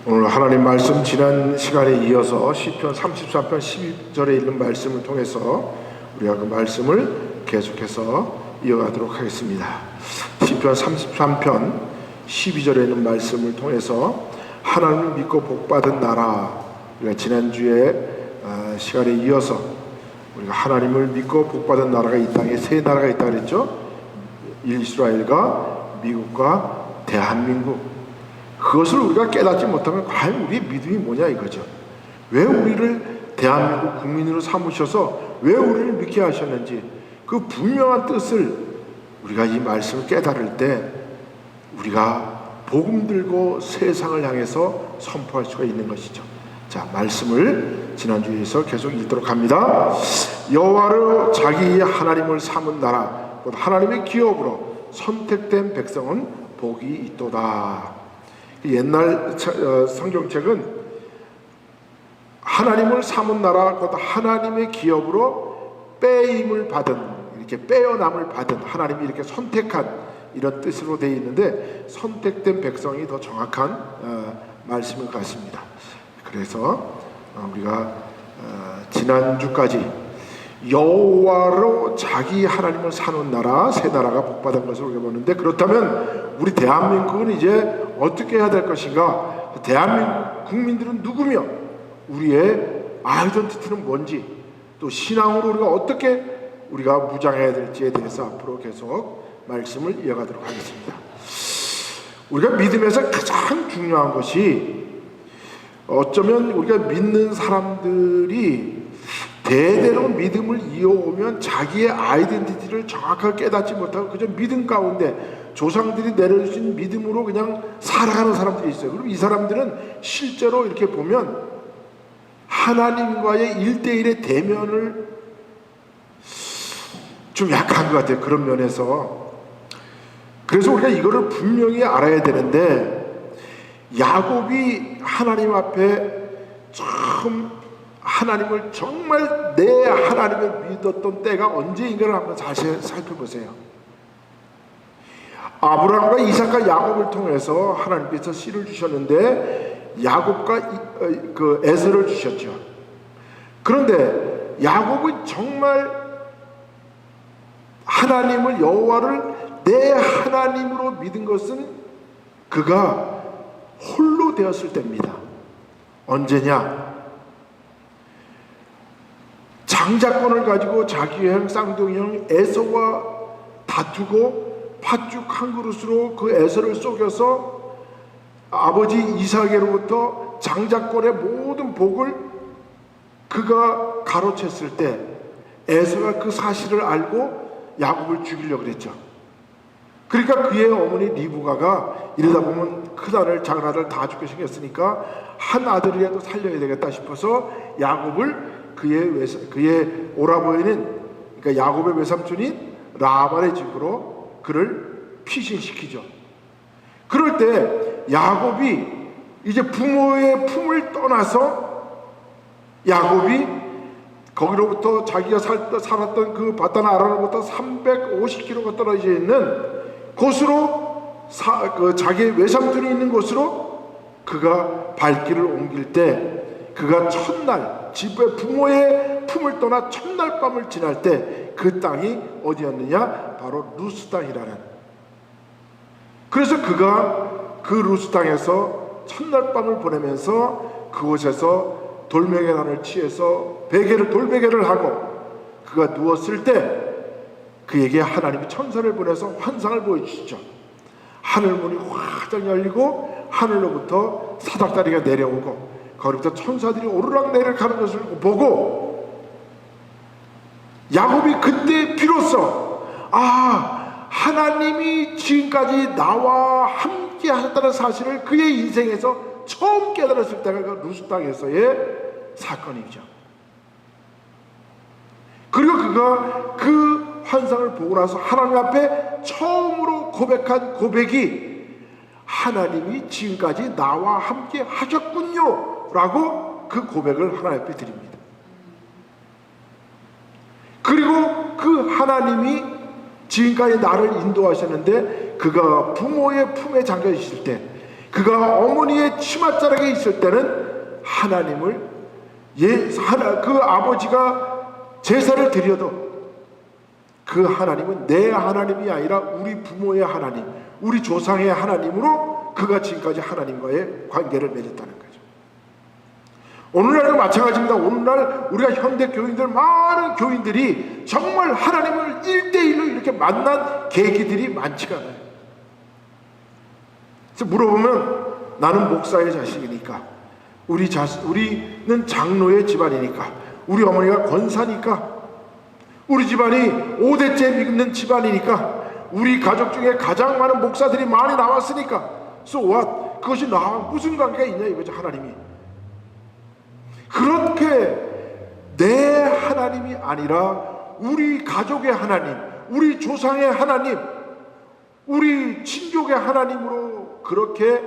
오늘 하나님 말씀 지난 시간에 이어서 시편 33편 12절에 있는 말씀을 통해서 우리가 그 말씀을 계속해서 이어가도록 하겠습니다. 시편 33편 12절에 있는 말씀을 통해서 하나님을 믿고 복받은 나라, 우리가 지난주에 시간에 이어서 우리가 하나님을 믿고 복받은 나라가 이 땅에 세 나라가 있다고 그랬죠. 이스라엘과 미국과 대한민국. 그것을 우리가 깨닫지 못하면 과연 우리의 믿음이 뭐냐 이거죠. 왜 우리를 대한민국 국민으로 삼으셔서 왜 우리를 믿게 하셨는지 그 분명한 뜻을 우리가 이 말씀을 깨달을 때 우리가 복음 들고 세상을 향해서 선포할 수가 있는 것이죠. 자, 말씀을 지난주에서 계속 읽도록 합니다. 여호와로 자기의 하나님을 삼은 나라, 곧 하나님의 기업으로 선택된 백성은 복이 있도다. 옛날 성경책은 하나님을 삼은 나라, 곧 하나님의 기업으로 빼임을 받은, 이렇게 빼어남을 받은, 하나님이 이렇게 선택한 이런 뜻으로 되어 있는데 선택된 백성이 더 정확한 말씀인 것 같습니다. 그래서 우리가 지난주까지 여호와로 자기 하나님을 사는 나라, 세 나라가 복받은 것을 우리가 보는데, 그렇다면 우리 대한민국은 이제 어떻게 해야 될 것인가? 대한민국 국민들은 누구며 우리의 아이덴티티는 뭔지, 또 신앙으로 우리가 어떻게 우리가 무장해야 될지에 대해서 앞으로 계속 말씀을 이어가도록 하겠습니다. 우리가 믿음에서 가장 중요한 것이, 어쩌면 우리가 믿는 사람들이 대대로 믿음을 이어오면 자기의 아이덴티티를 정확하게 깨닫지 못하고 그저 믿음 가운데 조상들이 내려주신 믿음으로 그냥 살아가는 사람들이 있어요. 그럼 이 사람들은 실제로 이렇게 보면 하나님과의 1대1의 대면을 좀 약한 것 같아요. 그런 면에서. 그래서 우리가 이거를 분명히 알아야 되는데, 야곱이 하나님 앞에 처음 하나님을 정말 내 하나님을 믿었던 때가 언제인가를 한번 다시 살펴보세요. 아브라함과 이삭과 야곱을 통해서 하나님께서 씨를 주셨는데 야곱과 그 에서를 주셨죠. 그런데 야곱은 정말 하나님을, 여호와를 내 하나님으로 믿은 것은 그가 홀로 되었을 때입니다. 언제냐? 장자권을 가지고 자기의 형 쌍둥이 형 에서와 다투고 팥죽 한 그릇으로 그 에서를 속여서 아버지 이삭에로부터 장자권의 모든 복을 그가 가로챘을 때 에서가 그 사실을 알고 야곱을 죽이려고 그랬죠. 그러니까 그의 어머니 리브가가 이러다 보면 큰 아들 작은 아들 다 죽게 생겼으니까 한 아들이라도 살려야 되겠다 싶어서 야곱을 그의 오라버니는, 그러니까 야곱의 외삼촌인 라반의 집으로 그를 피신시키죠. 그럴 때 야곱이 이제 부모의 품을 떠나서 야곱이 거기로부터 자기가 살았던 그 바단 아란으로부터 350km가 떨어져 있는 곳으로 자기의 외삼촌이 있는 곳으로 그가 발길을 옮길 때, 그가 첫날 집에 부모의 품을 떠나 첫날 밤을 지날 때 그 땅이 어디였느냐? 바로 루스 땅이라는. 그래서 그가 그 루스 땅에서 첫날 밤을 보내면서 그곳에서 돌베개단을 취해서 돌베개를 하고 그가 누웠을 때 그에게 하나님이 천사를 보내서 환상을 보여주시죠. 하늘문이 확 열리고 하늘로부터 사닥다리가 내려오고 거기부터 천사들이 오르락내리락 하는 것을 보고 야곱이 그때 비로소 하나님이 지금까지 나와 함께 하셨다는 사실을 그의 인생에서 처음 깨달았을 때가 그 루스 땅에서의 사건이죠. 그리고 그가 그 환상을 보고 나서 하나님 앞에 처음으로 고백한 고백이 하나님이 지금까지 나와 함께 하셨군요 라고 그 고백을 하나님 앞에 드립니다. 그리고 그 하나님이 지금까지 나를 인도하셨는데 그가 부모의 품에 잠겨 있을 때 그가 어머니의 치맛자락에 있을 때는 하나님을 그 아버지가 제사를 드려도 그 하나님은 내 하나님이 아니라 우리 부모의 하나님, 우리 조상의 하나님으로 그가 지금까지 하나님과의 관계를 맺었다는 거죠. 오늘날도 마찬가지입니다. 오늘날 우리가 현대 교인들, 많은 교인들이 정말 하나님을 1대1로 이렇게 만난 계기들이 많지가 않아요. 그래서 물어보면 나는 목사의 자식이니까, 우리는 장로의 집안이니까, 우리 어머니가 권사니까, 우리 집안이 5대째 믿는 집안이니까, 우리 가족 중에 가장 많은 목사들이 많이 나왔으니까, so what? 그것이 나와 무슨 관계가 있냐 이거죠. 하나님이 그렇게 내 하나님이 아니라 우리 가족의 하나님, 우리 조상의 하나님, 우리 친족의 하나님으로 그렇게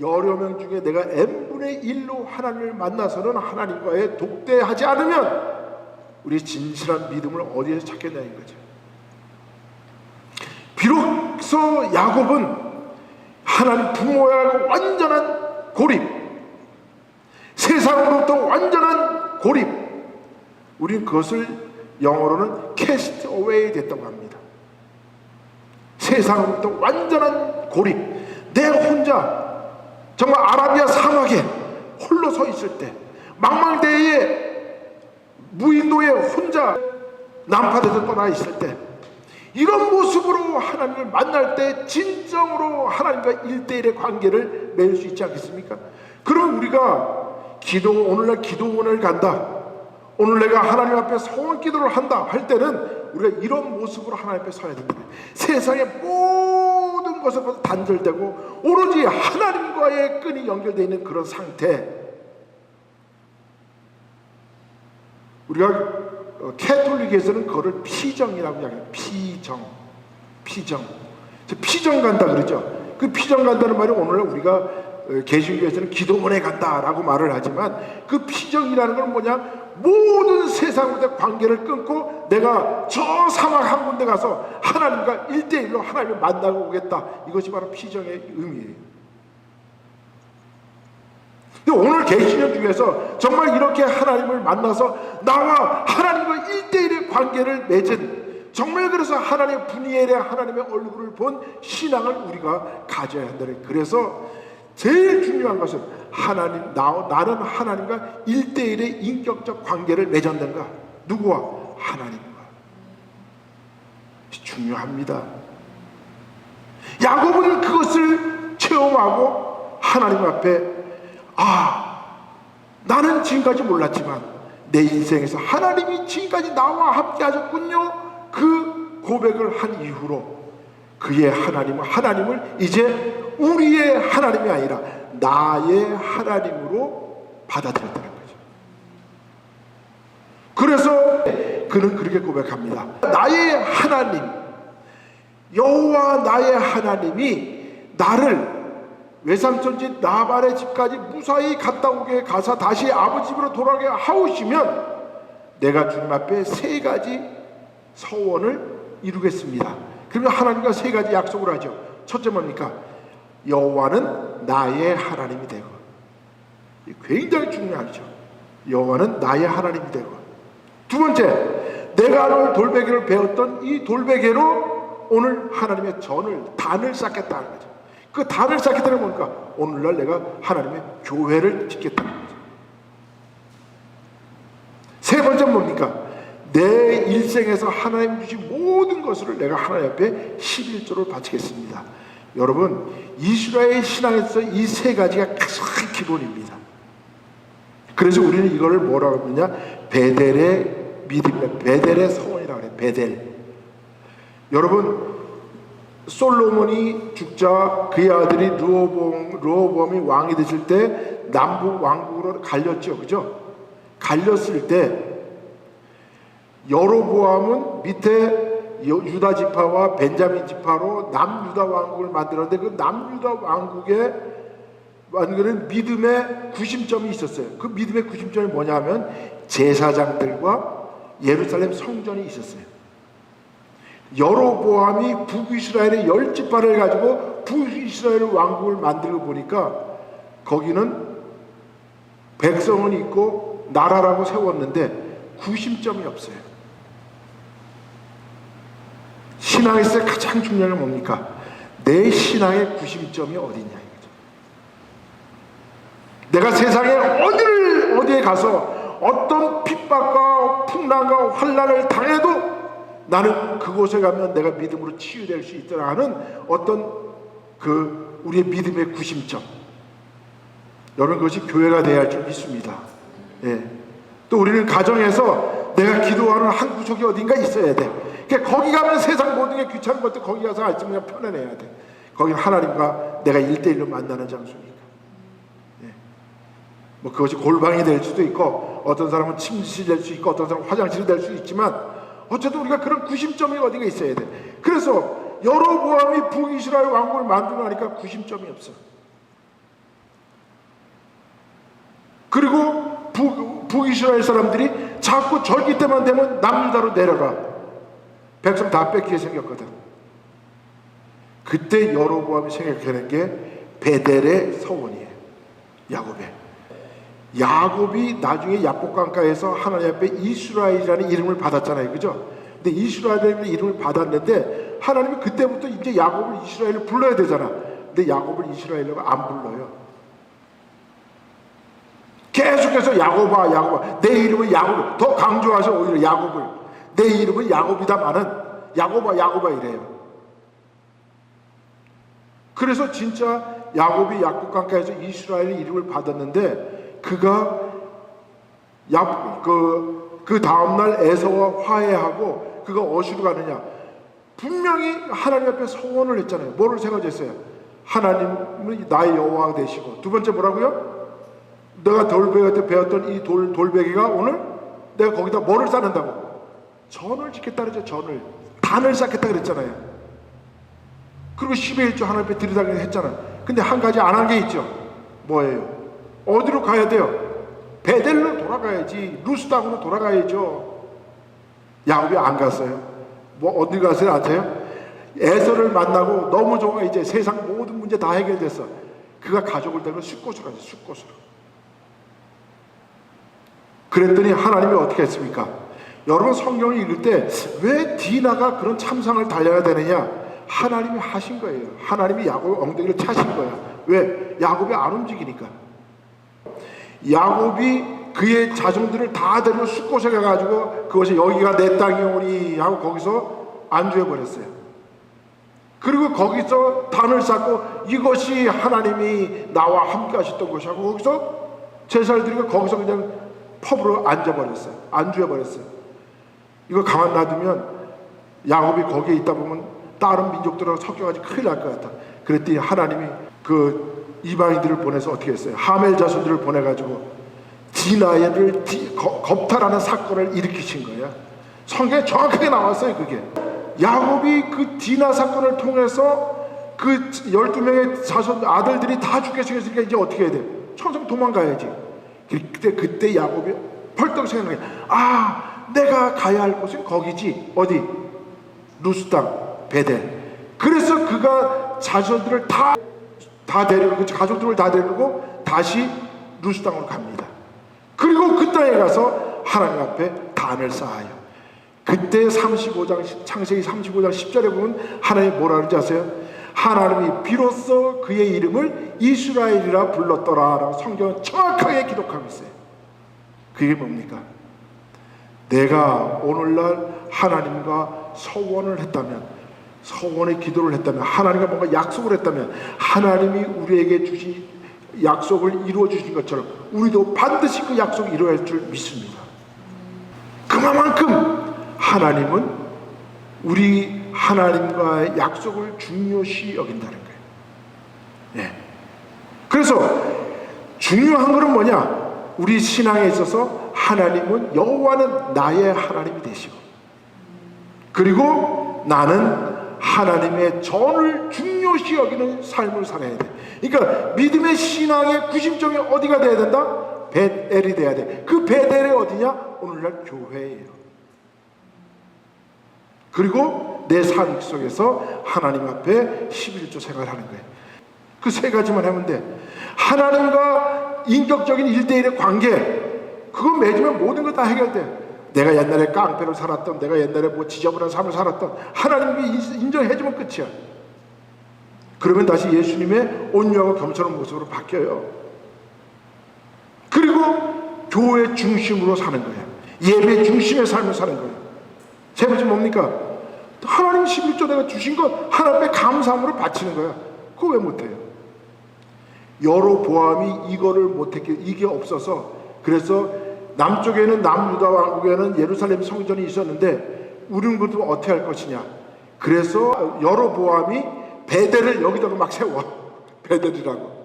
여러 명 중에 내가 n분의 1로 하나님을 만나서는 하나님과의 독대하지 않으면 우리 진실한 믿음을 어디에서 찾겠냐는 거죠. 비로소 야곱은 하나님 부모와의 완전한 고립, 세상으로부터 완전한 고립, 우리는 그것을 영어로는 cast away 됐다고 합니다. 세상으로부터 완전한 고립, 내 혼자 정말 아라비아 사막에 홀로 서 있을 때, 망망대해에 무인도에 혼자 난파돼서 떠나 있을 때, 이런 모습으로 하나님을 만날 때 진정으로 하나님과 1대1의 관계를 맺을 수 있지 않겠습니까? 그럼 우리가 오늘날 기도원을 간다, 오늘 내가 하나님 앞에 소원 기도를 한다 할 때는 우리가 이런 모습으로 하나님 앞에 서야 됩니다. 세상의 모든 것으로부터 단절되고 오로지 하나님과의 끈이 연결되어 있는 그런 상태. 우리가 캐톨릭에서는 그거를 피정이라고 이야기해요. 피정 간다 그러죠. 그 피정 간다는 말이 오늘날 우리가 개신교에서는 기도원에 간다라고 말을 하지만, 그 피정이라는 건 뭐냐, 모든 세상과의 관계를 끊고 내가 저 사막 한 군데 가서 하나님과 1대1로 하나님을 만나고 오겠다, 이것이 바로 피정의 의미예요. 근데 오늘 개신교 중에서 정말 이렇게 하나님을 만나서 나와 하나님과 1대1의 관계를 맺은, 정말 그래서 하나님의 분이엘의 하나님의 얼굴을 본 신앙을 우리가 가져야 한다는. 그래서 제일 중요한 것은 나는 하나님과 1대1의 인격적 관계를 맺었는가? 누구와? 하나님과. 중요합니다. 야곱은 그것을 체험하고 하나님 앞에, 나는 지금까지 몰랐지만 내 인생에서 하나님이 지금까지 나와 함께 하셨군요. 그 고백을 한 이후로 그의 하나님을 이제 우리의 하나님이 아니라 나의 하나님으로 받아들였다는 거죠. 그래서 그는 그렇게 고백합니다. 나의 하나님, 여호와 나의 하나님이 나를 외삼촌집 나발의 집까지 무사히 갔다 오게 가서 다시 아버지 집으로 돌아가게 하오시면 내가 주님 앞에 3가지 서원을 이루겠습니다. 그러면 하나님과 3가지 약속을 하죠. 첫째 뭡니까? 여호와는 나의 하나님이 되고, 굉장히 중요하죠. 여호와는 나의 하나님이 되고, 두 번째, 내가 오늘 돌베개를 배웠던 이 돌베개로 오늘 하나님의 단을 쌓겠다는 거죠. 그 단을 쌓겠다는 건 뭡니까? 오늘날 내가 하나님의 교회를 짓겠다는 거죠. 세 번째는 뭡니까? 내 일생에서 하나님 주신 모든 것을 내가 하나님 앞에 11조를 바치겠습니다. 여러분, 이스라엘 신앙에서 이 3가지가 가장 기본입니다. 그래서 우리는 이거를 뭐라고 하느냐, 베델의 믿음이다, 베델의 서원이라고 해요. 베델. 여러분, 솔로몬이 죽자 그의 아들이 르호보암이 왕이 됐을 때 남북 왕국으로 갈렸죠, 그죠? 갈렸을 때 여로보암은 밑에 유다 지파와 벤자민 지파로 남유다 왕국을 만들었는데, 그 남유다 왕국의 만드는 믿음의 구심점이 있었어요. 그 믿음의 구심점이 뭐냐면 제사장들과 예루살렘 성전이 있었어요. 여로보암이 북이스라엘의 10지파를 가지고 북이스라엘 왕국을 만들고 보니까 거기는 백성은 있고 나라라고 세웠는데 구심점이 없어요. 신앙에서 가장 중요한 건 뭡니까? 내 신앙의 구심점이 어디냐 이거죠. 내가 세상에 어디에 가서 어떤 핍박과 풍랑과 환난을 당해도 나는 그곳에 가면 내가 믿음으로 치유될 수 있더라 하는 어떤 우리의 믿음의 구심점. 여러분, 그것이 교회가 되어야 할 줄 믿습니다. 예. 또 우리는 가정에서 내가 기도하는 한 구석이 어딘가 있어야 돼. 그러니까 거기 가면 세상 모든 게 귀찮은 것도 거기 가서 알지 그냥 편안해야 돼. 거기는 하나님과 내가 1대1로 만나는 장소니까. 예. 뭐 그것이 골방이 될 수도 있고, 어떤 사람은 침실이 될 수 있고, 어떤 사람은 화장실이 될 수 있지만, 어쨌든 우리가 그런 구심점이 어디가 있어야 돼. 그래서 여로보암이 북이스라엘 왕국을 만들고 나니까 구심점이 없어. 그리고 북이스라엘 사람들이 자꾸 절기 때만 되면 남유다로 내려가. 백성 다 뺏기게 생겼거든. 그때 여로보암이 생각하는 게 베델의 서원이에요. 야곱이 나중에 야복강가에서 하나님 앞에 이스라엘이라는 이름을 받았잖아요. 그죠? 근데 이스라엘이라는 이름을 받았는데 하나님이 그때부터 이제 야곱을 이스라엘을 불러야 되잖아. 근데 야곱을 이스라엘로 안 불러요. 계속해서 야곱아. 내 이름은 야곱. 더 강조하셔. 오히려 야곱을. 내 이름은 야곱이다마는 야곱아 이래요. 그래서 진짜 야곱이 야복강가에서 이스라엘의 이름을 받았는데 그가 그 다음날 에서와 화해하고 그가 어디로 가느냐? 분명히 하나님 앞에 서원을 했잖아요. 뭐를 생각했어요? 하나님은 나의 여호와가 되시고, 두 번째 뭐라고요? 내가 돌베개 때 배웠던 이 돌베개가 오늘 내가 거기다 뭐를 쌓는다고? 전을 짓겠다 그랬죠. 전을. 단을 쌓겠다 그랬잖아요. 그리고 10의 1조 하나님 앞에 들이다기를 했잖아요. 근데 한 가지 안 한 게 있죠. 뭐예요? 어디로 가야 돼요? 베델로 돌아가야지. 루스 땅으로 돌아가야죠. 야곱이 안 갔어요. 뭐 어디 가세요? 아세요? 에서를 만나고 너무 좋아. 이제 세상 모든 문제 다 해결됐어. 그가 가족을 데리고 숫곳으로 가죠. 숫곳으로. 그랬더니 하나님이 어떻게 했습니까? 여러분, 성경을 읽을 때 왜 디나가 그런 참상을 달려야 되느냐? 하나님이 하신 거예요. 하나님이 야곱의 엉덩이를 차신 거야. 왜? 야곱이 안 움직이니까. 야곱이 그의 자손들을 다 데리고 숫곳에 가가지고 그것이 여기가 내 땅이오니 하고 거기서 안주해버렸어요. 그리고 거기서 단을 쌓고 이것이 하나님이 나와 함께 하셨던 것이고 거기서 제사를 드리고 거기서 그냥 펍으로 앉아버렸어요. 안주해버렸어요. 이거 가만 놔두면 야곱이 거기에 있다 보면 다른 민족들하고 섞여가지고 큰일 날 것 같다. 그랬더니 하나님이 그 이방인들을 보내서 어떻게 했어요? 하멜 자손들을 보내가지고 디나를 겁탈하는 사건을 일으키신 거야. 성경에 정확하게 나왔어요. 그게 야곱이 그 디나 사건을 통해서 그 12명의 자손 아들들이 다 죽게 생겼으니까 이제 어떻게 해야 돼? 천성 도망가야지. 그때 야곱이 펄떡 생각해. 내가 가야 할 곳은 거기지. 어디? 루스 땅 베델. 그래서 그가 자손들을 다 데리고 가족들을 다 데리고 다시 루스 땅으로 갑니다. 그리고 그 땅에 가서 하나님 앞에 단을 쌓아요. 그때 창세기 35장 10절에 보면 하나님이 뭐라 그러지 아세요? 하나님이 비로소 그의 이름을 이스라엘이라 불렀더라 라고 성경은 정확하게 기록하고 있어요. 그게 뭡니까? 내가 오늘날 하나님과 서원을 했다면, 서원의 기도를 했다면, 하나님과 뭔가 약속을 했다면 하나님이 우리에게 주신 약속을 이루어 주신 것처럼 우리도 반드시 그 약속을 이루어야 줄 믿습니다. 그만큼 하나님은 우리 하나님과의 약속을 중요시 여긴다는 거예요. 네. 그래서 중요한 것은 뭐냐? 우리 신앙에 있어서 하나님은 여호와는 나의 하나님이 되시고, 그리고 나는 하나님의 전을 중요시 여기는 삶을 살아야 돼. 그러니까 믿음의 신앙의 구심점이 어디가 돼야 된다? 베델이 돼야 돼. 그 베델이 어디냐? 오늘날 교회예요. 그리고 내 삶 속에서 하나님 앞에 11조 생활하는 거예요. 그 세 가지만 하면 돼. 하나님과 인격적인 1대1의 관계, 그거 맺으면 모든 거 다 해결돼. 내가 옛날에 깡패로 살았던, 내가 옛날에 뭐 지저분한 삶을 살았던, 하나님이 인정해주면 끝이야. 그러면 다시 예수님의 온유하고 겸손한 모습으로 바뀌어요. 그리고 교회 중심으로 사는 거예요. 예배 중심의 삶을 사는 거예요. 세 번째 뭡니까? 하나님 11조 내가 주신 것 하나님 앞에 감사함으로 바치는 거야. 그거 왜 못해요? 여로보암이 이거를 못했기, 이게 없어서, 그래서 남쪽에는 남유다 왕국에는 예루살렘 성전이 있었는데 우리는 그것도 어떻게 할 것이냐. 그래서 여로보암이 베델을 여기다가 막 세워. 베델이라고.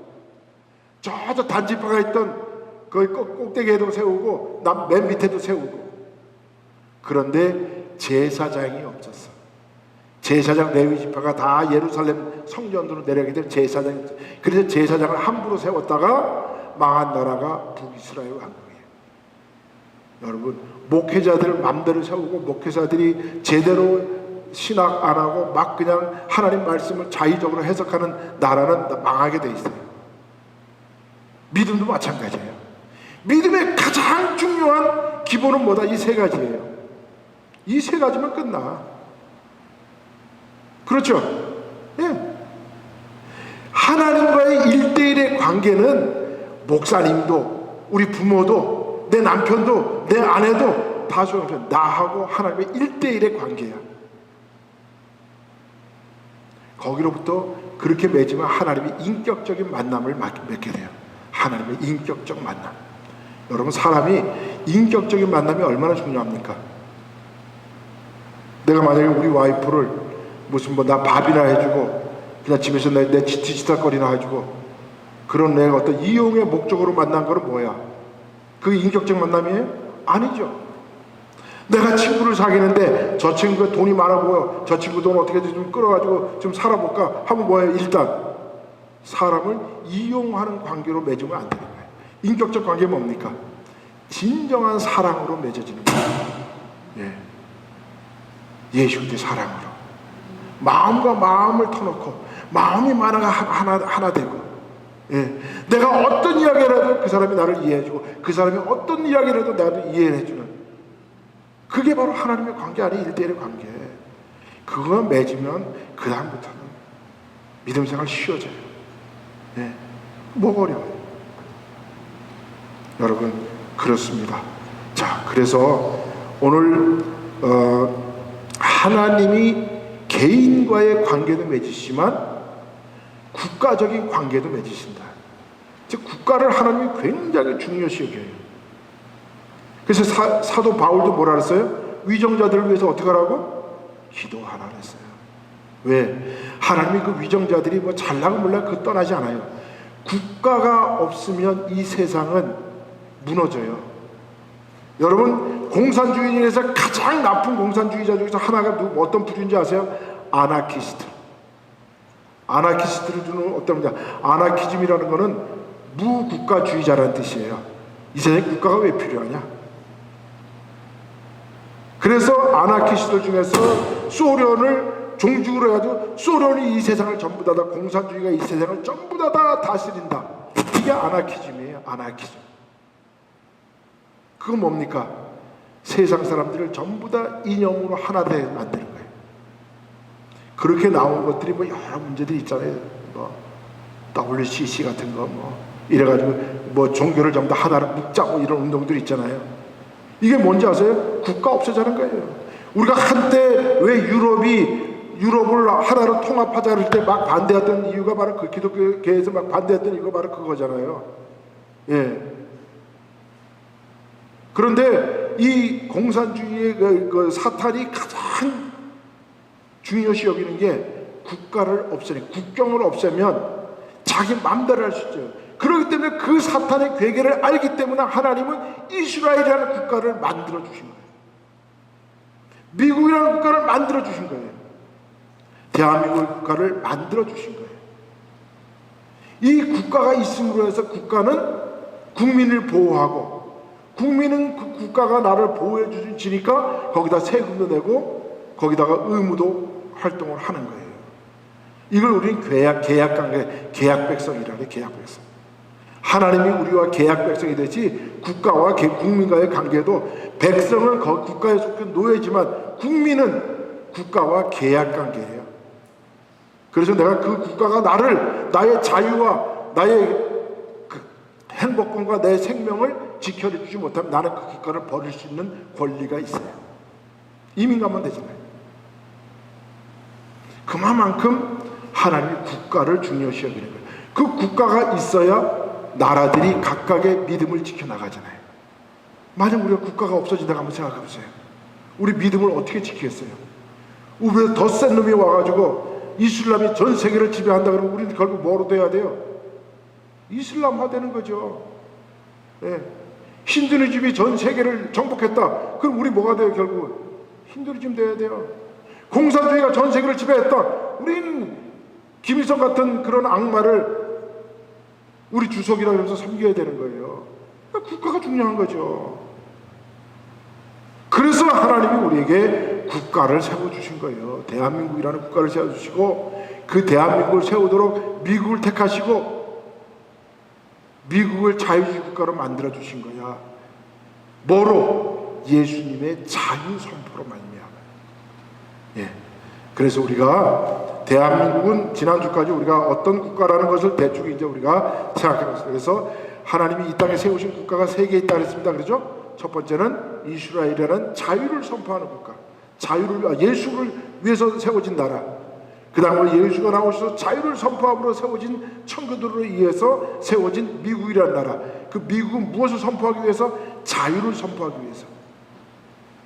저 단지파가 있던 거기 꼭대기에도 세우고 맨 밑에도 세우고. 그런데 제사장이 없었어. 제사장 레위 지파가 다 예루살렘 성전으로 내려가게 될 제사장이, 그래서 제사장을 함부로 세웠다가 망한 나라가 북이스라엘 왕국이에요. 여러분, 목회자들을 맘대로 세우고 목회자들이 제대로 신학 안 하고 막 그냥 하나님 말씀을 자의적으로 해석하는 나라는 망하게 돼 있어요. 믿음도 마찬가지예요. 믿음의 가장 중요한 기본은 뭐다? 이 세 가지예요. 이 세 가지면 끝나. 그렇죠? 예. 하나님과의 1대1의 관계는 목사님도, 우리 부모도, 내 남편도, 내 아내도 다 소용없어요. 나하고 하나님의 1대1의 관계야. 거기로부터 그렇게 맺으면 하나님의 인격적인 만남을 맺게 돼요. 하나님의 인격적 만남. 여러분, 사람이 인격적인 만남이 얼마나 중요합니까? 내가 만약에 우리 와이프를 무슨 나 밥이나 해주고 그냥 집에서 내 뒤치다거리나 해주고, 그런 내가 어떤 이용의 목적으로 만난 거는 뭐야? 그게 인격적 만남이에요? 아니죠. 내가 친구를 사귀는데 저 친구가 돈이 많아 보여, 저 친구 돈 어떻게든 좀 끌어가지고 좀 살아볼까 하면 뭐예요? 일단 사람을 이용하는 관계로 맺으면 안 되는 거예요. 인격적 관계는 뭡니까? 진정한 사랑으로 맺어지는 거예요. 예. 예수 그리스도의 사랑으로 마음과 마음을 터놓고 마음이 하나 되고, 예. 내가 어떤 이야기를 해도 그 사람이 나를 이해해주고 그 사람이 어떤 이야기를 해도 나를 이해해주는, 그게 바로 하나님의 관계 안에 1대1의 관계. 그거 맺으면 그 다음부터는 믿음 생활 쉬워져요. 예. 뭐가 어려워요? 여러분, 그렇습니다. 자, 그래서 오늘 하나님이 개인과의 관계도 맺으시지만 국가적인 관계도 맺으신다. 즉 국가를 하나님이 굉장히 중요시 여겨요. 그래서 사도 바울도 뭐라 그랬어요? 위정자들을 위해서 어떻게 하라고? 기도하라 그랬어요. 왜? 하나님이 그 위정자들이 뭐 잘나고 몰라 그거 떠나지 않아요. 국가가 없으면 이 세상은 무너져요. 여러분, 공산주의에서 가장 나쁜 공산주의자 중에서 하나가 어떤 부류인지 아세요? 아나키스트. 아나키스트를 주는 어떤 문제? 아나키즘이라는 것은 무국가주의자라는 뜻이에요. 이 세상에 국가가 왜 필요하냐? 그래서 아나키스트 중에서 소련을 종주로 해가지고 소련이 이 세상을 전부 다, 공산주의가 이 세상을 전부 다 다스린다. 이게 아나키즘이에요. 아나키즘. 그건 뭡니까? 세상 사람들을 전부 다 이념으로 하나 되게 만드는 거예요. 그렇게 나온 것들이 뭐 여러 문제들이 있잖아요. 뭐 WCC 같은 거 뭐 이래가지고 뭐 종교를 전부 다 하나로 묶자고 이런 운동들이 있잖아요. 이게 뭔지 아세요? 국가 없애자는 거예요. 우리가 한때 왜 유럽을 하나로 통합하자 할 때 막 반대했던 이유가 바로 그 기독교계에서 막 반대했던 이유가 바로 그거잖아요. 예. 그런데 이 공산주의의 그 사탄이 가장 중요시 여기는 게 국가를 없애는, 국경을 없애면 자기 맘대로 할 수 있죠. 그렇기 때문에 그 사탄의 괴계를 알기 때문에 하나님은 이스라엘이라는 국가를 만들어 주신 거예요. 미국이라는 국가를 만들어 주신 거예요. 대한민국 국가를 만들어 주신 거예요. 이 국가가 있음으로 해서 국가는 국민을 보호하고, 국민은 그 국가가 나를 보호해 주니까 거기다 세금도 내고 거기다가 의무도 활동을 하는 거예요. 이걸 우리는 계약 관계, 계약 백성이라 그래. 계약 백성. 하나님이 우리와 계약 백성이 되지 국가와 국민과의 관계도 백성은 국가에 속한 노예지만 국민은 국가와 계약 관계예요. 그래서 내가 그 국가가 나의 자유와 나의 그 행복권과 내 생명을 지켜주지 못하면 나는 그 국가를 버릴 수 있는 권리가 있어요. 이민 가면 되잖아요. 그만큼 하나님이 국가를 중요시 여기는 거예요. 그 국가가 있어야 나라들이 각각의 믿음을 지켜나가잖아요. 만약 우리가 국가가 없어진다고 한번 생각해 보세요. 우리 믿음을 어떻게 지키겠어요? 우리보다 더 센 놈이 와가지고 이슬람이 전 세계를 지배한다 그러면 우리는 결국 뭐로 돼야 돼요? 이슬람화 되는 거죠. 예. 힌두이즘이 전 세계를 정복했다. 그럼 우리 뭐가 돼요? 결국 힌두이즘 돼야 돼요. 공산주의가 전 세계를 지배했다. 우리는 김일성 같은 그런 악마를 우리 주석이라 그러면서 섬겨야 되는 거예요. 그러니까 국가가 중요한 거죠. 그래서 하나님이 우리에게 국가를 세워주신 거예요. 대한민국이라는 국가를 세워주시고 그 대한민국을 세우도록 미국을 택하시고 미국을 자유주의 국가로 만들어주신 거야. 뭐로? 예수님의 자유 선포로 말미암아. 예. 그래서 우리가 대한민국은 지난주까지 우리가 어떤 국가라는 것을 대충 이제 우리가 생각해봤어요. 그래서 하나님이 이 땅에 세우신 국가가 3개 있다 그랬습니다. 그렇죠? 첫 번째는 이스라엘이라는 자유를 선포하는 국가. 예수를 위해서 세워진 나라. 그 다음에 예수가 나오셔서 자유를 선포함으로 세워진 청교도를 위해서 세워진 미국이라는 나라. 그 미국은 무엇을 선포하기 위해서? 자유를 선포하기 위해서.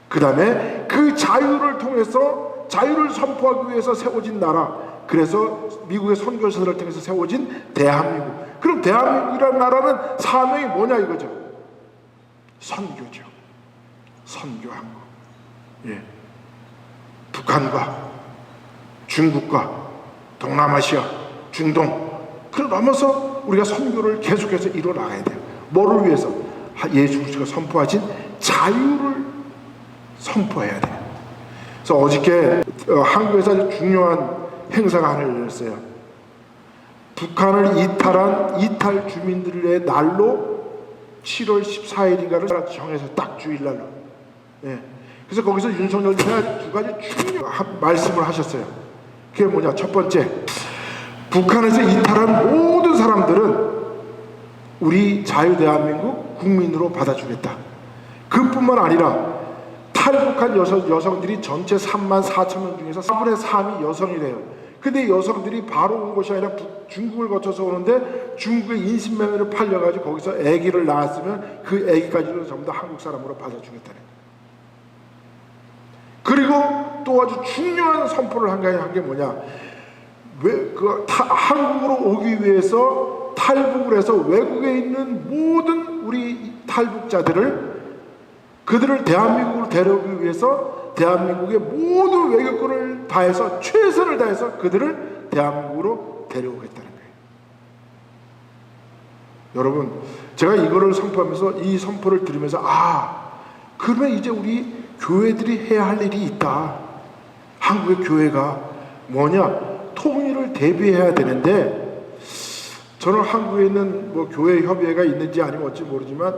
그 다음에 그 자유를 통해서 자유를 선포하기 위해서 세워진 나라. 그래서 미국의 선교사들을 통해서 세워진 대한민국. 그럼 대한민국이라는 나라는 사명이 뭐냐 이거죠? 선교죠. 선교한 거. 예. 북한과 중국과 동남아시아, 중동, 그걸 넘어서 우리가 선교를 계속해서 이루어 나가야 돼요. 뭐를 위해서? 예수 그리스도가 선포하신 자유를 선포해야 돼요. 그래서 어저께 한국에서 아주 중요한 행사가 하나 열렸어요. 북한을 이탈한 이탈 주민들의 날로 7월 14일인가를 정해서 딱 주일날로. 예. 그래서 거기서 윤석열 대통령이 2가지 중요한 말씀을 하셨어요. 그게 뭐냐? 첫 번째, 북한에서 이탈한 모든 사람들은 우리 자유대한민국 국민으로 받아주겠다. 그뿐만 아니라 탈북한 여성들이 전체 34,000명 중에서 4분의 3이 여성이래요. 근데 여성들이 바로 온 것이 아니라 중국을 거쳐서 오는데 중국의 인신매매를 팔려가지고 거기서 아기를 낳았으면 그 아기까지도 전부 다 한국 사람으로 받아주겠다는. 그리고 또 아주 중요한 선포를 한 게 뭐냐? 한국으로 오기 위해서 탈북을 해서 외국에 있는 모든 우리 탈북자들을 그들을 대한민국으로 데려오기 위해서 대한민국의 모든 외교권을 다해서 최선을 다해서 그들을 대한민국으로 데려오겠다는 거예요. 여러분, 제가 이거를 선포하면서 이 선포를 들으면서 그러면 이제 우리 교회들이 해야 할 일이 있다. 한국의 교회가 뭐냐? 통일을 대비해야 되는데 저는 한국에 있는 뭐 교회 협의회가 있는지 아니면 어찌 모르지만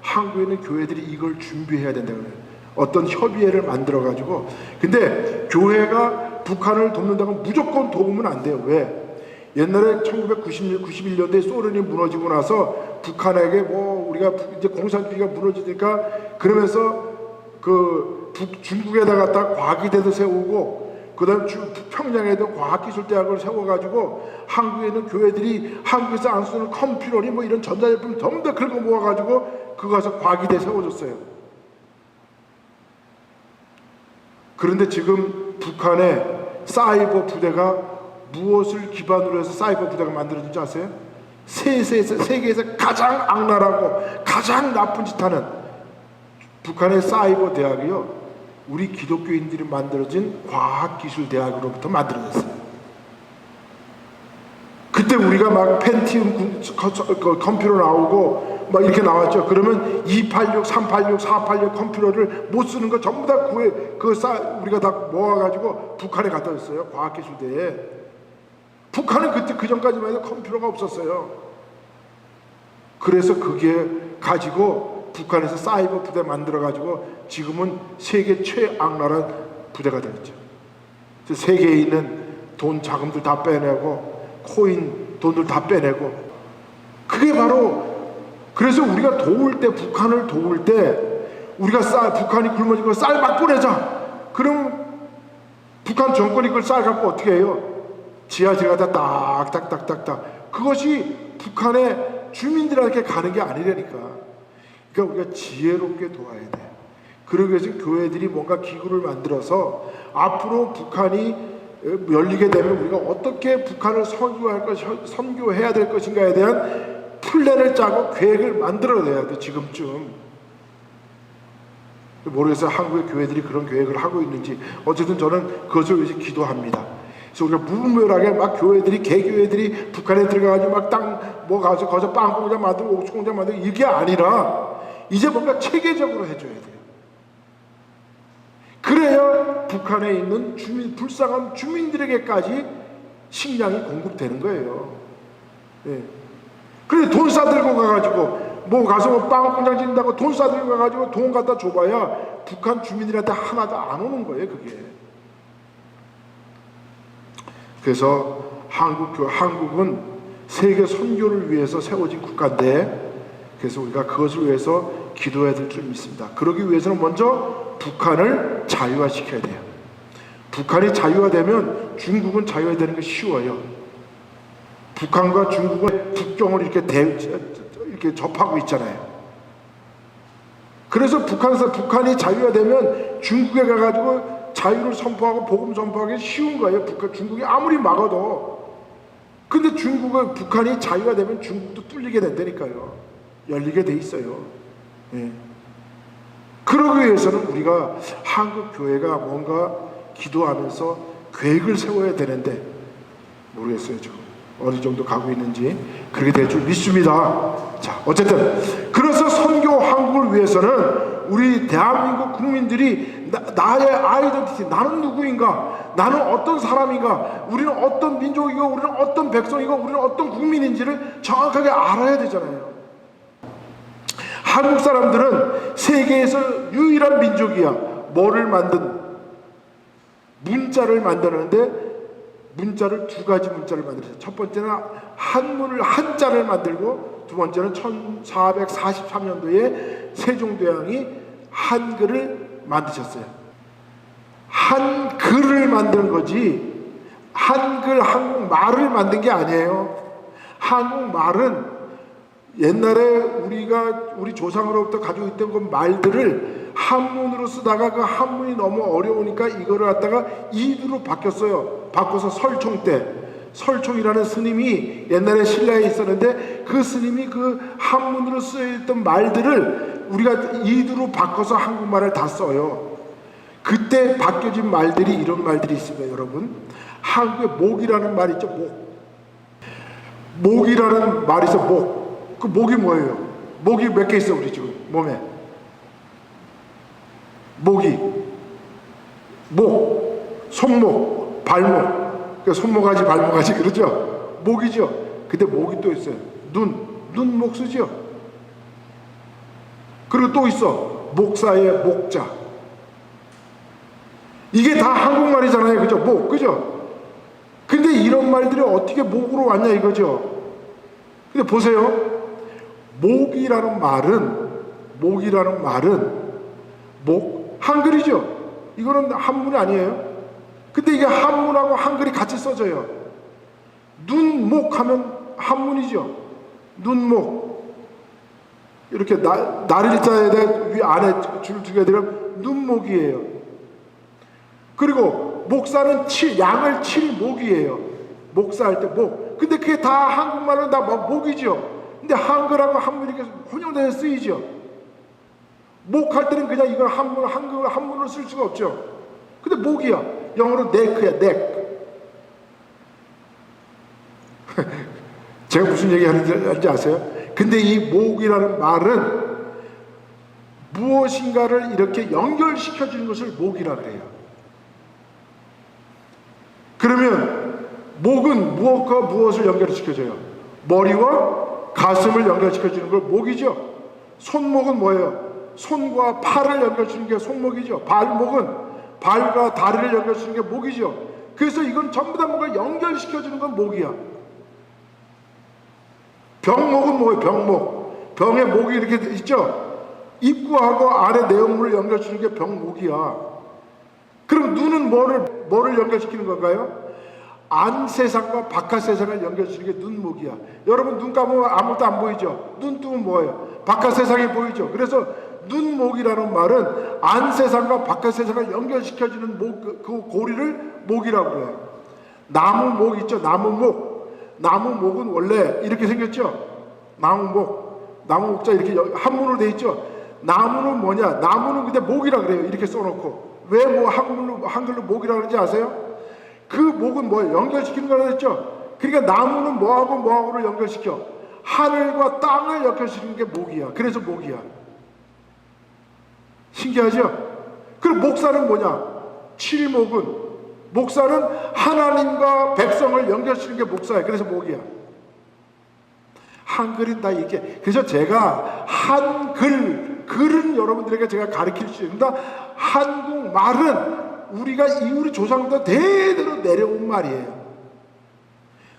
한국에 있는 교회들이 이걸 준비해야 된다고 해요. 어떤 협의회를 만들어 가지고. 근데 교회가 북한을 돕는다고 무조건 도우면 안 돼요. 왜? 옛날에 1991년도에 소련이 무너지고 나서 북한에게 우리가 이제 공산주의가 무너지니까 그러면서 중국에다 갖다 과기대도 세우고 그다음 평양에도 과학기술대학을 세워가지고 한국에 있는 교회들이 한국에서 안 쓰는 컴퓨터니 이런 전자제품 전부 다 긁어 모아가지고 그거 가서 과기대 세워줬어요. 그런데 지금 북한의 사이버 부대가 무엇을 기반으로 해서 사이버 부대가 만들어진지 아세요? 세계에서 가장 악랄하고 가장 나쁜 짓 하는 북한의 사이버 대학이요, 우리 기독교인들이 만들어진 과학기술대학으로부터 만들어졌어요. 그때 우리가 막 펜티움 컴퓨터 나오고 막 이렇게 나왔죠. 그러면 286, 386, 486 컴퓨터를 못 쓰는 거 전부 다 우리가 다 모아가지고 북한에 갖다 줬어요. 과학기술대에. 북한은 그때 그 전까지만 해도 컴퓨터가 없었어요. 그래서 그게 가지고 북한에서 사이버 부대 만들어가지고 지금은 세계 최악랄한 부대가 되었죠. 세계에 있는 돈 자금들 다 빼내고 코인 돈들 다 빼내고, 그게 바로, 그래서 우리가 도울 때, 북한을 도울 때 우리가 북한이 굶어지고 쌀 막 보내자. 그럼 북한 정권이 그걸 쌀 갖고 어떻게 해요? 지하실 갖다 딱딱딱딱딱. 그것이 북한의 주민들에게 가는 게 아니라니까. 그러니까 우리가 지혜롭게 도와야 돼. 그러기 위해서 교회들이 뭔가 기구를 만들어서 앞으로 북한이 열리게 되면 우리가 어떻게 북한을 선교해야 될 것인가에 대한 플랜을 짜고 계획을 만들어내야 돼. 지금쯤. 모르겠어요. 한국의 교회들이 그런 계획을 하고 있는지. 어쨌든 저는 그것을 위해서 기도합니다. 그래서 우리가 무분별하게 막 교회들이, 개교회들이 북한에 들어가가지고 막 땅 뭐 가서 거기서 빵 공장 만들고 옥수 공장 만들고 이게 아니라 이제 뭔가 체계적으로 해줘야 돼요. 그래야 북한에 있는 불쌍한 주민들에게까지 식량이 공급되는 거예요. 예. 그래 돈 싸들고 가가지고 뭐 가서 뭐 빵 공장 짓는다고 돈 싸들고 가가지고 돈 갖다 줘봐야 북한 주민들한테 하나도 안 오는 거예요, 그게. 그래서 한국은 세계 선교를 위해서 세워진 국가인데, 그래서 우리가 그것을 위해서 기도해야 될 줄 믿습니다. 그러기 위해서는 먼저 북한을 자유화시켜야 돼요. 북한이 자유화되면 중국은 자유화되는 게 쉬워요. 북한과 중국은 국경을 이렇게 접하고 있잖아요. 그래서 북한이 자유화되면 중국에 가가지고 자유를 선포하고 복음 선포하기 쉬운 거예요. 중국이 아무리 막아도. 근데 북한이 자유화되면 중국도 뚫리게 된다니까요. 열리게 돼 있어요. 예. 그러기 위해서는 우리가 한국 교회가 뭔가 기도하면서 계획을 세워야 되는데, 모르겠어요. 지금 어느 정도 가고 있는지. 그렇게 될 줄 믿습니다. 자, 어쨌든 그래서 선교 한국을 위해서는 우리 대한민국 국민들이 나의 아이덴티티, 나는 누구인가, 나는 어떤 사람인가, 우리는 어떤 민족이고, 우리는 어떤 백성이고, 우리는 어떤 국민인지를 정확하게 알아야 되잖아요. 한국 사람들은 세계에서 유일한 민족이야. 뭐를 문자를 만드는데, 문자를 두 가지 문자를 만들었어요. 첫 번째는 한자를 만들고, 두 번째는 1443년도에 세종대왕이 한글을 만드셨어요. 한글을 만든 거지 한국말을 만든 게 아니에요. 한국말은 옛날에 우리 조상으로부터 가지고 있던 그 말들을 한문으로 쓰다가 그 한문이 너무 어려우니까 이거를 갖다가 이두로 바꿔서 설총 때, 설총이라는 스님이 옛날에 신라에 있었는데, 그 스님이 그 한문으로 쓰여있던 말들을 우리가 이두로 바꿔서 한국말을 다 써요. 그때 바뀌어진 말들이 이런 말들이 있습니다. 여러분, 한국에 목이라는 말 있죠. 목이라는 말이 있어. 그 목이 뭐예요? 목이 몇 개 있어 우리 지금 몸에? 손목, 발목. 그러니까 손목하지 발목하지 그러죠? 목이죠. 근데 목이 또 있어요. 눈목 쓰죠. 그리고 또 있어. 목사의 목자. 이게 다 한국말이잖아요. 그죠? 그죠? 근데 이런 말들이 어떻게 목으로 왔냐 이거죠. 근데 보세요. 목이라는 말은 한글이죠. 이거는 한문이 아니에요. 근데 이게 한문하고 한글이 같이 써져요. 눈목 하면 한문이죠. 눈목. 이렇게 날일자에다 위 안에 줄 두게 되면 눈목이에요. 그리고 목사는 양을 칠 목이에요. 목사할 때 목. 근데 그게 다 한국말은 다 목이죠. 근데 한글하고 한문이 혼용돼서 쓰이죠. 목할 때는 그냥 이걸 한문으로 쓸 수가 없죠. 근데 목이야. 영어로 neck야, neck. 제가 무슨 얘기 하는지 아세요? 근데 이 목이라는 말은 무엇인가를 이렇게 연결시켜주는 것을 목이라 그래요. 그러면 목은 무엇과 무엇을 연결시켜줘요? 머리와 가슴을 연결시켜주는 걸 목이죠. 손목은 뭐예요? 손과 팔을 연결시키는 게 손목이죠. 발목은 발과 다리를 연결시키는 게 목이죠. 그래서 이건 전부 다 뭔가 연결시켜주는 건 목이야. 병목은 뭐예요? 병목. 병에 목이 이렇게 있죠. 입구하고 안에 내용물을 연결시키는 게 병목이야. 그럼 눈은 뭐를 연결시키는 건가요? 안 세상과 바깥 세상을 연결시키는 게 눈목이야. 여러분 눈 감으면 아무것도 안 보이죠? 눈 뜨면 뭐예요? 바깥 세상이 보이죠? 그래서 눈목이라는 말은 안 세상과 바깥 세상을 연결시켜주는 목, 그 고리를 목이라고 그래요. 나무목 있죠? 나무목. 나무목은 원래 이렇게 생겼죠? 나무목. 나무목자 이렇게 한문으로 돼 있죠? 나무는 뭐냐? 나무는 근데 목이라 그래요. 이렇게 써놓고. 왜 뭐 한글로 목이라 그러는지 아세요? 그 목은 뭐예요? 연결시키는 거라 했죠? 그러니까 나무는 뭐하고를 연결시켜? 하늘과 땅을 연결시키는 게 목이야. 그래서 목이야. 신기하죠? 그럼 목사는 뭐냐? 칠목은 목사는 하나님과 백성을 연결시키는 게 목사야. 그래서 목이야. 한글은 다 이렇게. 그래서 제가 글은 여러분들에게 제가 가르칠 수 있습니다. 한국말은 우리 조상부터 대대로 내려온 말이에요.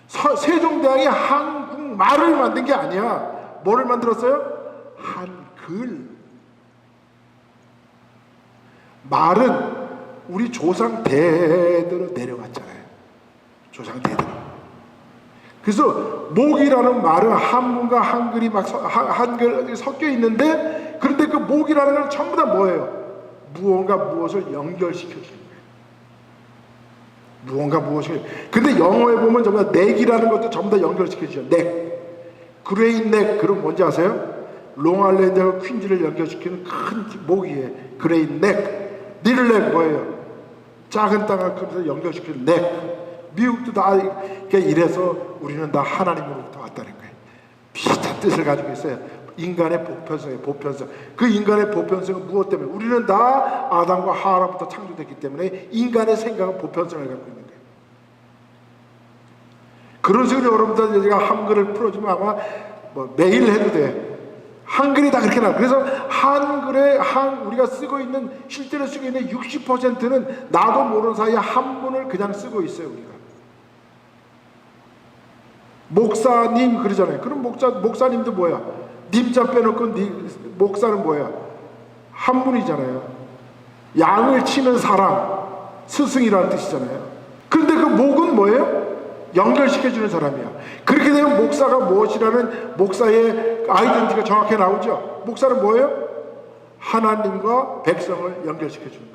세종대왕이 한국말을 만든 게 아니야. 뭐를 만들었어요? 한글. 말은 우리 조상 대대로 내려왔잖아요. 조상 대대로. 그래서 목이라는 말은 한문과 한글이 한글이 섞여 있는데, 그런데 그 목이라는 건 전부 다 뭐예요? 무언가 무엇을 연결시켜주는 거예요. 무언가 무엇을. 근데 영어에 보면 전부 다 넥이라는 것도 전부 다 연결시켜주죠. 넥. 그레인 넥. 그럼 뭔지 아세요? 롱아일랜드와 퀸즈를 연결시키는 큰 목이에요. 그레인 넥. 리틀 넥 뭐예요? 작은 땅을 연결시키는 넥. 미국도 다 이래서 우리는 다 하나님으로부터 왔다는 거예요. 비슷한 뜻을 가지고 있어요. 인간의 보편성이에요. 보편성. 그 인간의 보편성은 무엇 때문에? 우리는 다 아담과 하와로부터 창조됐기 때문에 인간의 생각은 보편성을 갖고 있는 거예요. 그런 식으로 여러분들 제가 한글을 풀어주면 아마 매일 해도 돼. 한글이 다 그렇게 나와. 그래서 한글에 우리가 쓰고 있는, 실제로 쓰고 있는 60%는 나도 모르는 사이에 한문을 그냥 쓰고 있어요. 우리가 목사님 그러잖아요. 그럼 목사님도 뭐야? 님자 빼놓고 목사는 뭐야? 한문이잖아요. 양을 치는 사람, 스승이라는 뜻이잖아요. 그런데 그 목은 뭐예요? 연결시켜주는 사람이야. 그렇게 되면 목사가 무엇이라는 목사의 아이덴티티가 정확히 나오죠. 목사는 뭐예요? 하나님과 백성을 연결시켜주는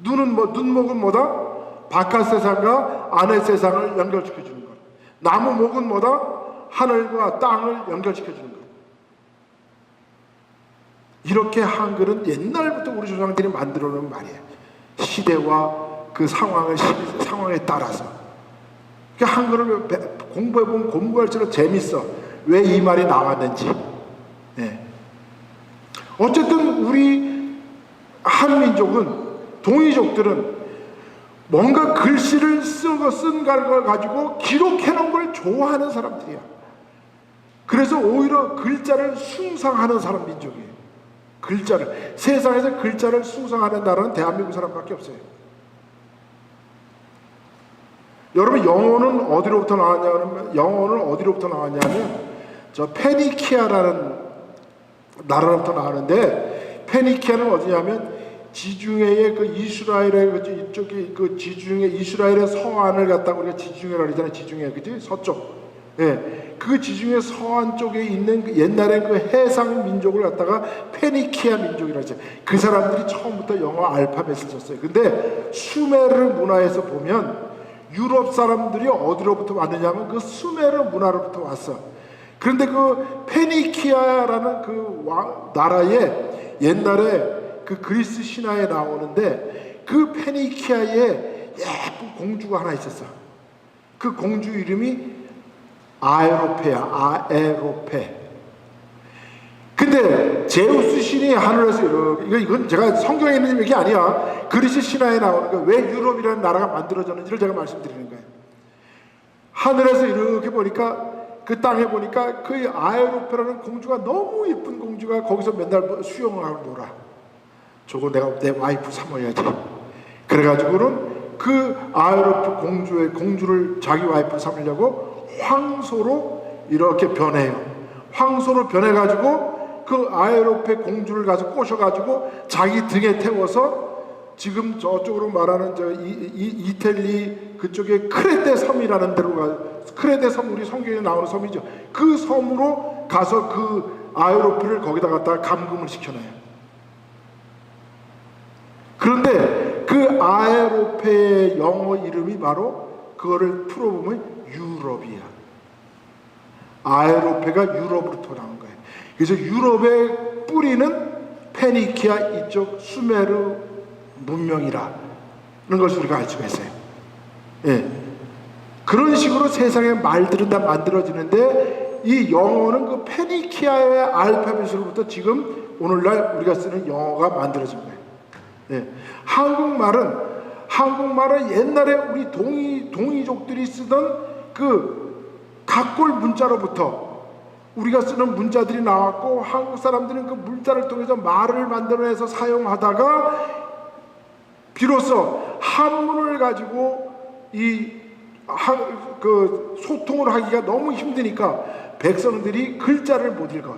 거예요. 눈목은 뭐다? 바깥 세상과 안의 세상을 연결시켜주는 거예요. 나무목은 뭐다? 하늘과 땅을 연결시켜주는 거예요. 이렇게 한글은 옛날부터 우리 조상들이 만들어 놓은 말이에요. 시대와 그 상황에 따라서. 그러니까 한글을 공부해보면 공부할수록 재밌어. 왜 이 말이 나왔는지. 네. 어쨌든 우리 한민족은, 동이족들은 뭔가 글씨를 쓴 걸 가지고 기록해놓은 걸 좋아하는 사람들이야. 그래서 오히려 글자를 숭상하는 사람 민족이에요. 세상에서 글자를 숭상하는 나라는 대한민국 사람밖에 없어요. 여러분 영어는 어디로부터 나왔냐면 저 페니키아라는 나라로부터 나왔는데, 페니키아는 어디냐면 지중해의 그 이스라엘의 이쪽에 그 지중해 이스라엘의 서안을 갖다가 우리가 지중해라고 그러잖아요. 지중해, 그지? 서쪽. 예, 그 지중해 서안 쪽에 있는 옛날에 그 해상 민족을 갖다가 페니키아 민족이라고 했어요. 그 사람들이 처음부터 영어 알파벳을 썼어요. 근데 수메르 문화에서 보면 유럽 사람들이 어디로부터 왔느냐면 그 수메르 문화로부터 왔어. 그런데 그 페니키아라는 그 나라에 옛날에 그 그리스 신화에 나오는데, 그 페니키아에 예쁜 공주가 하나 있었어. 그 공주 이름이 아에로페야, 아에로페. 근데 제우스 신이 하늘에서 이건 제가 성경에 있는 얘기 아니야. 그리스 신화에 나오는 거야. 왜 유럽이라는 나라가 만들어졌는지를 제가 말씀드리는 거예요. 하늘에서 이렇게 보니까 그 땅에 보니까 그 아에로페라는 공주가 너무 예쁜 공주가 거기서 맨날 수영을 하고 놀아. 저거 내가 내 와이프 삼아야지. 그래가지고는 그 아에로페 공주를 자기 와이프 삼으려고 황소로 이렇게 변해요. 황소로 변해가지고 그 아에로페 공주를 가서 꼬셔가지고 자기 등에 태워서 지금 저쪽으로 말하는 이탈리 그쪽에 크레테 섬이라는 데로 가. 크레테 섬, 우리 성경에 나오는 섬이죠. 그 섬으로 가서 그 아에로페를 거기다 갖다가 감금을 시켜놔요. 그런데 그 아에로페의 영어 이름이 바로 그거를 풀어보면 유럽이야. 아에로페가 유럽으로부터 나온 거예요. 그래서 유럽의 뿌리는 페니키아 이쪽 수메르 문명이라는 것을 우리가 알 수가 있어요. 예. 그런 식으로 세상의 말들은 다 만들어지는데 이 영어는 그 페니키아의 알파벳으로부터 지금 오늘날 우리가 쓰는 영어가 만들어진 거예요. 예. 한국말은 옛날에 우리 동이족들이 쓰던 그 각골 문자로부터 우리가 쓰는 문자들이 나왔고, 한국 사람들은 그 문자를 통해서 말을 만들어내서 사용하다가 비로소 한문을 가지고 그 소통을 하기가 너무 힘드니까 백성들이 글자를 못 읽어.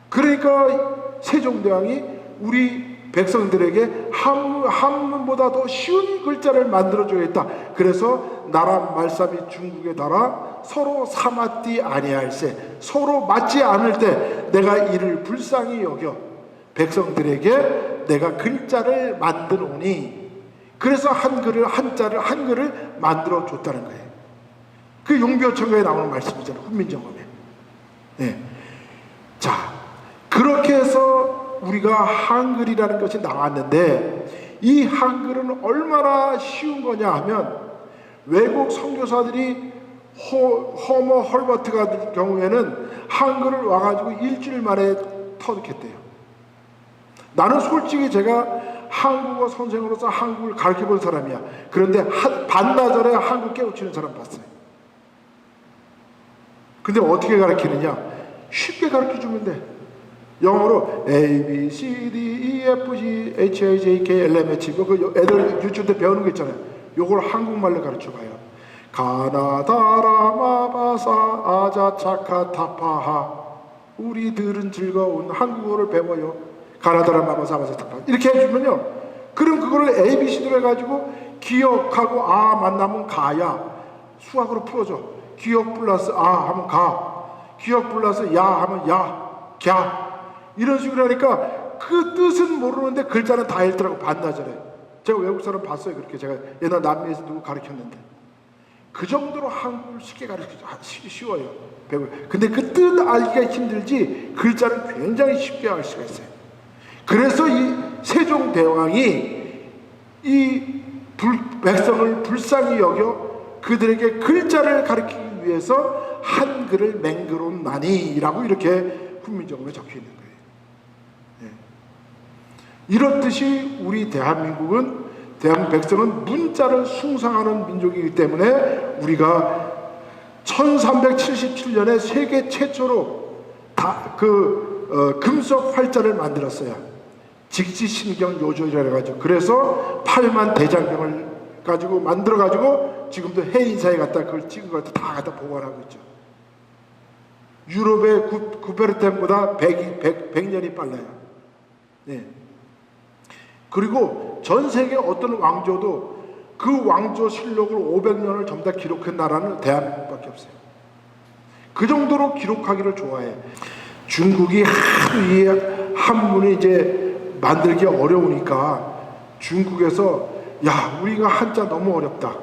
그러니까 세종대왕이 우리 백성들에게 한문보다 더 쉬운 글자를 만들어줘야겠다. 그래서 나라 말싸미 중국에 달아 서로 사맞디 아니할세, 서로 맞지 않을 때 내가 이를 불쌍히 여겨 백성들에게 내가 글자를 만들오니, 그래서 한글을 만들어 줬다는 거예요. 그 용비어천가에 나오는 말씀이잖아요. 훈민정음에. 네. 자, 그렇게 해서 우리가 한글이라는 것이 나왔는데, 이 한글은 얼마나 쉬운 거냐 하면, 외국 선교사들이 허머 헐버트 같은 경우에는 한글을 와가지고 일주일 만에 터득했대요. 나는 솔직히 제가 한국어 선생으로서 한국을 가르쳐 본 사람이야. 그런데 반나절에 한국 깨우치는 사람 봤어요. 근데 어떻게 가르치느냐? 쉽게 가르쳐 주면 돼. 영어로 A, B, C, D, E, F, G, H, I, J, K, L, M, H, 그 애들 유치원 때 배우는 거 있잖아요. 요걸 한국말로 가르쳐 봐요. 가나다라 마바사 아자 차카 타파하. 우리들은 즐거운 한국어를 배워요. 가나다라 마바사 아자 타파. 이렇게 해주면요, 그럼 그거를 A, B, C로 해가지고 기억하고 아 만나면 가야 수학으로 풀어줘. 기억 플러스 아 하면 가, 기억 플러스 야 하면 야, 갸, 이런 식으로 하니까 그 뜻은 모르는데 글자는 다 읽더라고. 반나절에. 제가 외국 사람 봤어요. 그렇게 제가 옛날 남미에서 누구 가르쳤는데 그 정도로 한국을 쉽게 가르치기 쉬워요. 근데 그 뜻 알기가 힘들지 글자는 굉장히 쉽게 알 수가 있어요. 그래서 이 세종대왕이 이 백성을 불쌍히 여겨 그들에게 글자를 가르치기 위해서 한글을 맹글었나니 라고 이렇게 훈민정음에 적혀 있는 거예요. 네. 이렇듯이 우리 대한민국 백성은 문자를 숭상하는 민족이기 때문에 우리가 1377년에 세계 최초로 금속 활자를 만들었어요. 직지신경 요조이라 해가지고, 그래서 8만 대장경을 가지고 만들어가지고 지금도 해인사에 갖다 그걸 찍은 걸 다 갖다 보관하고 있죠. 유럽의 구베르텐보다 100년이 빨라요. 네. 그리고 전 세계 어떤 왕조도 그 왕조 실록을 500년을 전부 다 기록한 나라는 대한민국밖에 없어요. 그 정도로 기록하기를 좋아해. 중국이 하도 이 한문이 이제 만들기 어려우니까 중국에서 야, 우리가 한자 너무 어렵다.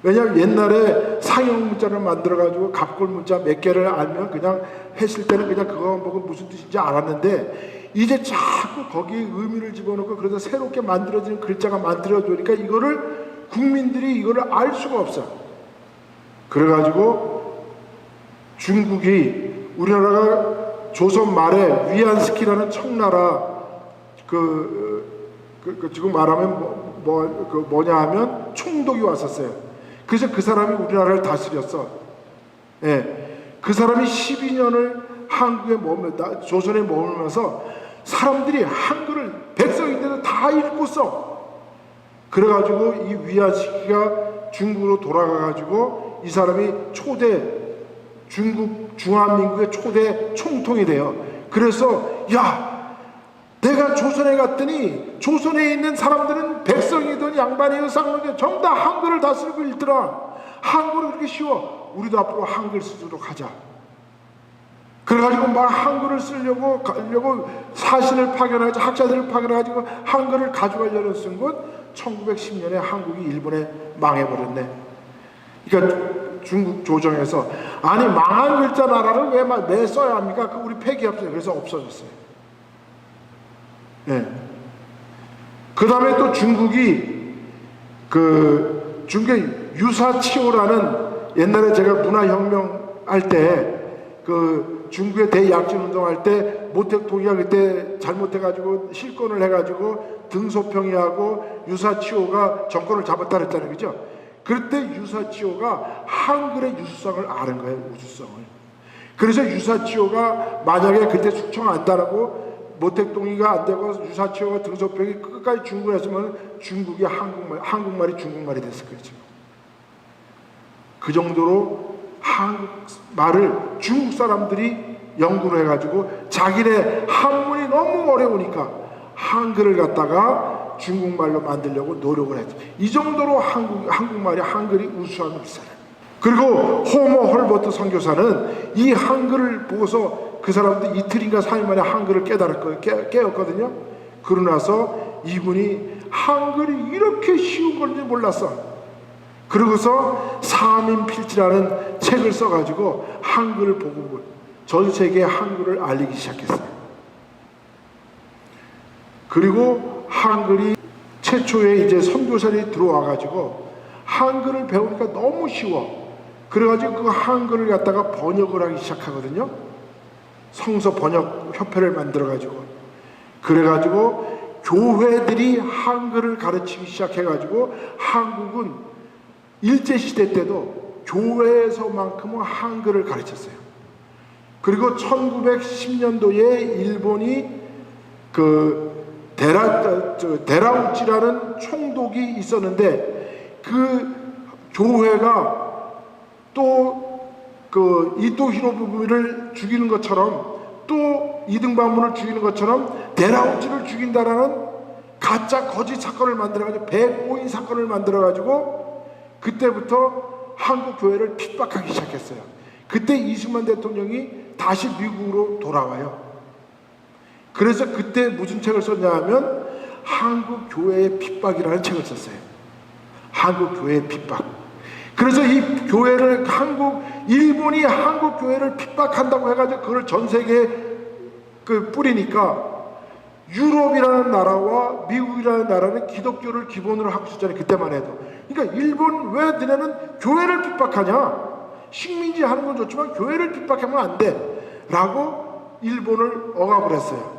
왜냐하면 옛날에 상형 문자를 만들어가지고 갑골 문자 몇 개를 알면 그냥 했을 때는 그냥 그거 보고 무슨 뜻인지 알았는데, 이제 자꾸 거기에 의미를 집어넣고 그래서 새롭게 만들어지는 글자가 만들어지니까 이거를 국민들이 이거를 알 수가 없어. 그래가지고 중국이 우리나라가 조선 말에 위안스키라는 청나라 지금 말하면 뭐냐 하면 총독이 왔었어요. 그래서 그 사람이 우리나라를 다스렸어. 예. 그 사람이 12년을 한국에 조선에 머물면서 사람들이 한글을 백성인데도 다 읽고 써. 그래가지고 이 위안시키가 중국으로 돌아가가지고 이 사람이 중화민국의 초대 총통이 돼요. 그래서 내가 조선에 갔더니 조선에 있는 사람들은 백성이든 양반이든 쌍놈이든 전부 다 한글을 다 쓰고 읽더라. 한글이 그렇게 쉬워. 우리도 앞으로 한글 쓰도록 하자. 그래가지고 막 한글을 쓰려고 사신을 파견하고 학자들을 파견해가지고 한글을 가져가려고 쓴 건 1910년에 한국이 일본에 망해버렸네. 그러니까 중국 조정에서 아니 망한 글자 나라를 왜 써야 합니까? 우리 폐기합시다. 그래서 없어졌어요. 네. 그 다음에 또 중국이 중국의 유사치오라는 옛날에 제가 문화혁명 할 때 중국의 대약진 운동할 때 모택동이가 그때 잘못해가지고 실권을 해가지고 등소평이하고 유사치오가 정권을 잡았다 그랬잖아요. 그죠? 그때 유사치오가 한글의 유수성을 아는 거예요. 우수성을. 그래서 유사치오가 만약에 그때 숙청 안 따르고 모택동이가 안 되고 유사치오가 등소평이 끝까지 중국에 했으면 중국이 한국말이 중국말이 됐을 거죠. 그 정도로 한국말을 중국 사람들이 연구를 해가지고 자기네 한문이 너무 어려우니까 한글을 갖다가 중국말로 만들려고 노력을 했죠. 이 정도로 한국말이 한글이 우수한 사람. 그리고 호모 헐버트 선교사는 이 한글을 보고서 그 사람도 이틀인가 3일 만에 한글을 깨었거든요. 그러고 나서 이분이 한글이 이렇게 쉬운 건지 몰랐어. 그러고서 사민필지라는 책을 써가지고 한글 복음을 전 세계에 한글을 알리기 시작했어요. 그리고 한글이 최초에 이제 선교사들이 들어와가지고 한글을 배우니까 너무 쉬워. 그래가지고 그 한글을 갖다가 번역을 하기 시작하거든요. 성서 번역 협회를 만들어가지고 그래가지고 교회들이 한글을 가르치기 시작해가지고 한국은 일제시대 때도 교회에서만큼은 한글을 가르쳤어요. 그리고 1910년도에 일본이 데라우치라는 총독이 있었는데 그 교회가 또 이토 히로부미를 죽이는 것처럼 또 이등반문을 죽이는 것처럼 데라우치를 죽인다라는 가짜 거짓 사건을 만들어가지고 백오인 사건을 만들어가지고 그때부터 한국 교회를 핍박하기 시작했어요. 그때 이승만 대통령이 다시 미국으로 돌아와요. 그래서 그때 무슨 책을 썼냐 하면 한국 교회의 핍박이라는 책을 썼어요. 한국 교회의 핍박. 그래서 이 교회를 일본이 한국 교회를 핍박한다고 해가지고 그걸 전 세계에 뿌리니까 유럽이라는 나라와 미국이라는 나라는 기독교를 기본으로 하고 있었잖아요. 그때만 해도. 그러니까 일본 왜 너네는 교회를 핍박하냐? 식민지 하는 건 좋지만 교회를 핍박하면 안 돼. 라고 일본을 억압을 했어요.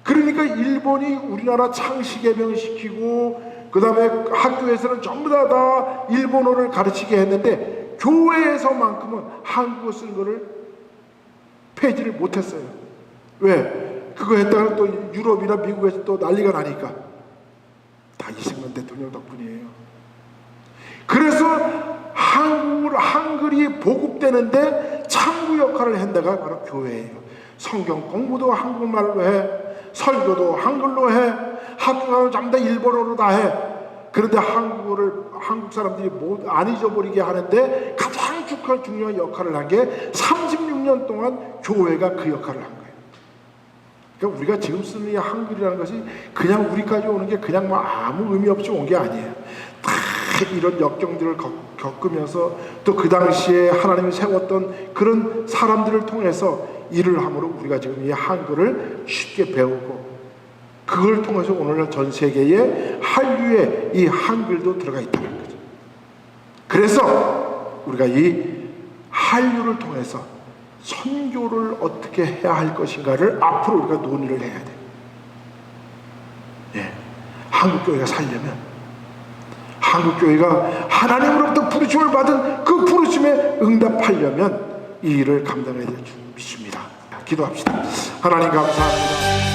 그러니까 일본이 우리나라 창씨 개명시키고 그 다음에 학교에서는 전부 다 일본어를 가르치게 했는데 교회에서만큼은 한국어 쓰는 거를 폐지를 못했어요. 왜? 그거 했다가 또 유럽이나 미국에서 또 난리가 나니까. 다 이승만 대통령 덕분이에요. 그래서 한글이 보급되는데 창구 역할을 한 데가 바로 교회예요. 성경 공부도 한국말로 해, 설교도 한글로 해, 학교 가면 전부 다 일본어로 다 해. 그런데 한국 사람들이 안 잊어버리게 하는데 가장 중요한 역할을 한 게 36년 동안 교회가 그 역할을 한 거예요. 그러니까 우리가 지금 쓰는 이 한글이라는 것이 그냥 우리까지 오는 게 그냥 아무 의미 없이 온 게 아니에요. 다 이런 역경들을 겪으면서 또 그 당시에 하나님이 세웠던 그런 사람들을 통해서 일을 함으로 우리가 지금 이 한글을 쉽게 배우고 그걸 통해서 오늘날 전 세계에 한류에 이 한글도 들어가 있다는 거죠. 그래서 우리가 이 한류를 통해서 선교를 어떻게 해야 할 것인가를 앞으로 우리가 논의를 해야 돼요. 예. 한국교회가 살려면, 한국교회가 하나님으로부터 부르심을 받은 그 부르심에 응답하려면 이 일을 감당해야 될 줄 믿습니다. 기도합시다. 하나님 감사합니다.